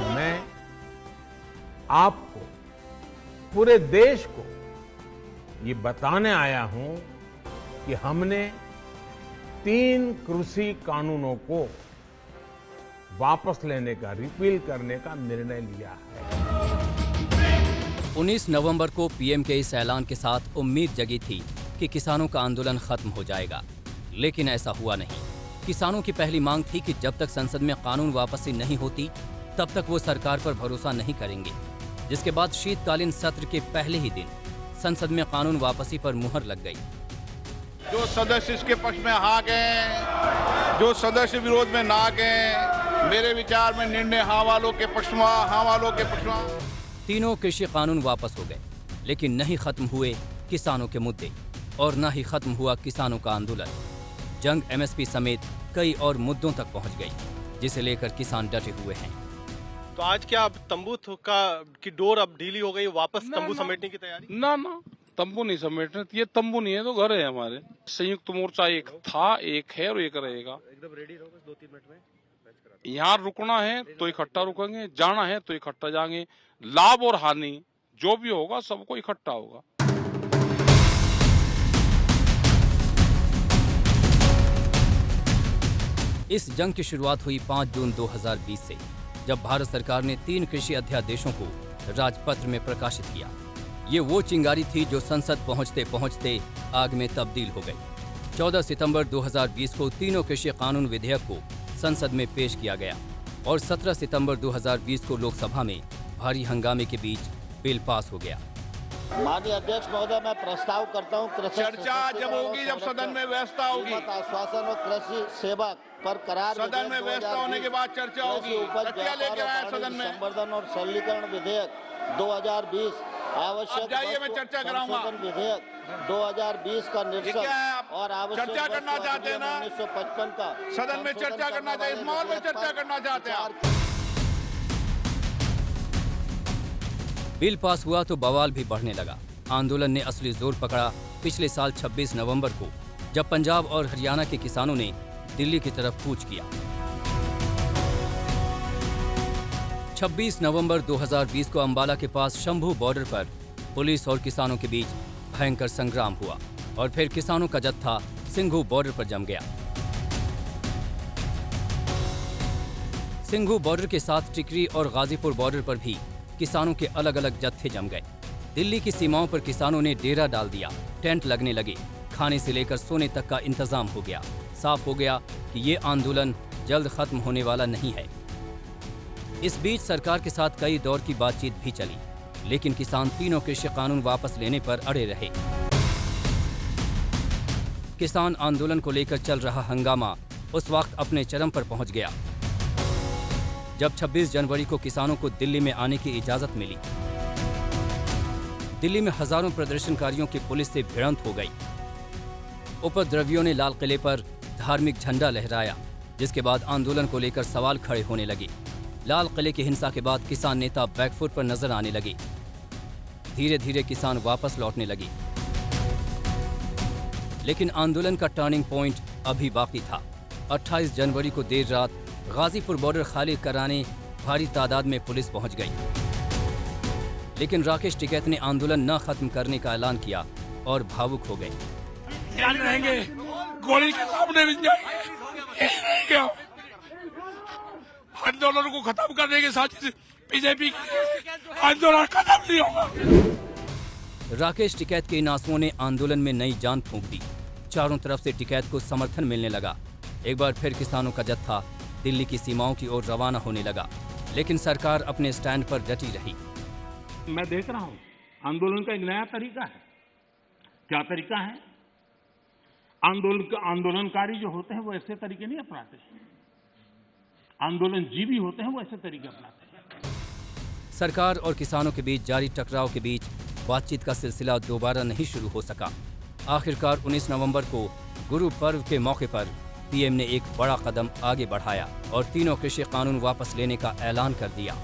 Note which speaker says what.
Speaker 1: मैं आपको, पूरे देश को ये बताने आया हूं कि हमने 3 कृषि कानूनों को वापस लेने का, रिपील करने का निर्णय लिया है।
Speaker 2: 19 नवंबर को पीएम के इस ऐलान के साथ उम्मीद जगी थी कि किसानों का आंदोलन खत्म हो जाएगा, लेकिन ऐसा हुआ नहीं। किसानों की पहली मांग थी कि जब तक संसद में कानून वापसी नहीं होती तब तक वो सरकार पर भरोसा नहीं करेंगे, जिसके बाद शीतकालीन सत्र के पहले ही दिन संसद में कानून वापसी पर मुहर लग गई।
Speaker 3: जो सदस्य इसके पक्ष में हाँ गए, जो सदस्य विरोध में ना गए, मेरे विचार में निर्णय हाँ वालों के पक्ष में, हाँ वालों के पक्ष में।
Speaker 2: तीनों कृषि कानून वापस हो गए, लेकिन नहीं खत्म हुए किसानों के मुद्दे और न ही खत्म हुआ किसानों का आंदोलन। जंग एमएसपी समेत कई और मुद्दों तक पहुंच गई, जिसे लेकर किसान डटे हुए हैं।
Speaker 4: तो आज क्या अब तंबू की डोर अब ढीली हो गई, वापस तंबू समेटने की तैयारी?
Speaker 5: ना तंबू नहीं समेटने, ये तंबू नहीं है तो घर है हमारे। संयुक्त मोर्चा एक था, एक है और एक रहेगा।
Speaker 4: एकदम रेडी रहो, बस 2-3 मिनट में
Speaker 5: यहाँ रुकना है तो इकट्ठा रुकेंगे, जाना है तो इकट्ठा जाएंगे। लाभ और हानि जो भी होगा सबको इकट्ठा होगा।
Speaker 2: इस जंग की शुरुआत हुई 5 जून 2020 से, जब भारत सरकार ने 3 कृषि अध्यादेशों को राजपत्र में प्रकाशित किया। ये वो चिंगारी थी जो संसद पहुंचते पहुंचते आग में तब्दील हो गई। 14 सितंबर 2020 को तीनों कृषि कानून विधेयक को संसद में पेश किया गया और 17 सितंबर 2020 को लोकसभा में भारी हंगामे के बीच बिल पास हो गया।
Speaker 6: माननीय अध्यक्ष महोदय, मैं प्रस्ताव करता हूँ
Speaker 3: चर्चा जब होगी, जब सदन में व्यवस्था होगी,
Speaker 6: आश्वासन और कृषि सेवा पर करार
Speaker 3: सदन में व्यवस्था होने के बाद चर्चा होगी। क्या लेकर आया सदन में?
Speaker 6: संवर्धन और सरलीकरण विधेयक 2020, आवश्यक
Speaker 3: जाइए, मैं चर्चा कराऊंगा।
Speaker 6: विधेयक 2020 का निरसन और आवश्यक
Speaker 3: चर्चा करना चाहते हैं ना?
Speaker 6: 1955 का
Speaker 3: सदन में चर्चा करना चाहिए, इस माहौल में चर्चा करना चाहते हैं आप?
Speaker 2: बिल पास हुआ तो बवाल भी बढ़ने लगा। आंदोलन ने असली जोर पकड़ा पिछले साल 26 नवंबर को, जब पंजाब और हरियाणा के किसानों ने दिल्ली की तरफ कूच किया। 26 नवंबर 2020 को अंबाला के पास शंभू बॉर्डर पर पुलिस और किसानों के बीच भयंकर संग्राम हुआ और फिर किसानों का जत्था सिंघू बॉर्डर पर जम गया। सिंघू बॉर्डर के साथ टिकरी और गाजीपुर बॉर्डर पर भी किसानों के अलग अलग जत्थे जम गए। दिल्ली की सीमाओं पर किसानों ने डेरा डाल दिया, टेंट लगने लगे, खाने से लेकर सोने तक का इंतजाम हो गया। साफ हो गया कि ये आंदोलन जल्द खत्म होने वाला नहीं है। इस बीच सरकार के साथ कई दौर की बातचीत भी चली, लेकिन किसान तीनों कृषि कानून वापस लेने पर अड़े रहे। किसान आंदोलन को लेकर चल रहा हंगामा उस वक्त अपने चरम पर पहुंच गया जब 26 जनवरी को किसानों को दिल्ली में आने की इजाजत मिली। दिल्ली में हजारों प्रदर्शनकारियों की पुलिस से भिड़ंत हो गई। उपद्रवियों ने लाल किले पर धार्मिक झंडा लहराया, जिसके बाद आंदोलन को लेकर सवाल खड़े होने लगे। लाल किले की हिंसा के बाद किसान नेता बैकफुट पर नजर आने लगे। धीरे धीरे किसान वापस लौटने लगे, लेकिन आंदोलन का टर्निंग पॉइंट अभी बाकी था। 28 जनवरी को देर रात गाजीपुर बॉर्डर खाली कराने भारी तादाद में पुलिस पहुंच गई, लेकिन राकेश टिकैत ने आंदोलन न खत्म करने का ऐलान किया और भावुक हो गए।
Speaker 5: गोली के सामने भी क्या आंदोलन को खत्म करने के साथ बीजेपी आंदोलन खत्म नहीं होगा।
Speaker 2: राकेश टिकैत के इन आंसुओं ने आंदोलन में नई जान फूंक दी। चारों तरफ से टिकैत को समर्थन मिलने लगा। एक बार फिर किसानों का जत्था दिल्ली की सीमाओं की ओर रवाना होने लगा, लेकिन सरकार अपने स्टैंड पर डटी रही।
Speaker 7: मैं देख रहा हूं आंदोलन का एक नया तरीका है। क्या तरीका है? आंदोलनकारी जो होते हैं वो ऐसे तरीके नहीं अपनाते। आंदोलन जीवी होते हैं वो ऐसे तरीके अपनाते हैं।
Speaker 2: सरकार और किसानों के बीच जारी टकराव के बीच बातचीत का सिलसिला दोबारा नहीं शुरू हो सका। आखिरकार 19 नवंबर को गुरु पर्व के मौके पर पीएम ने एक बड़ा कदम आगे बढ़ाया और तीनों कृषि कानून वापस लेने का ऐलान कर दिया।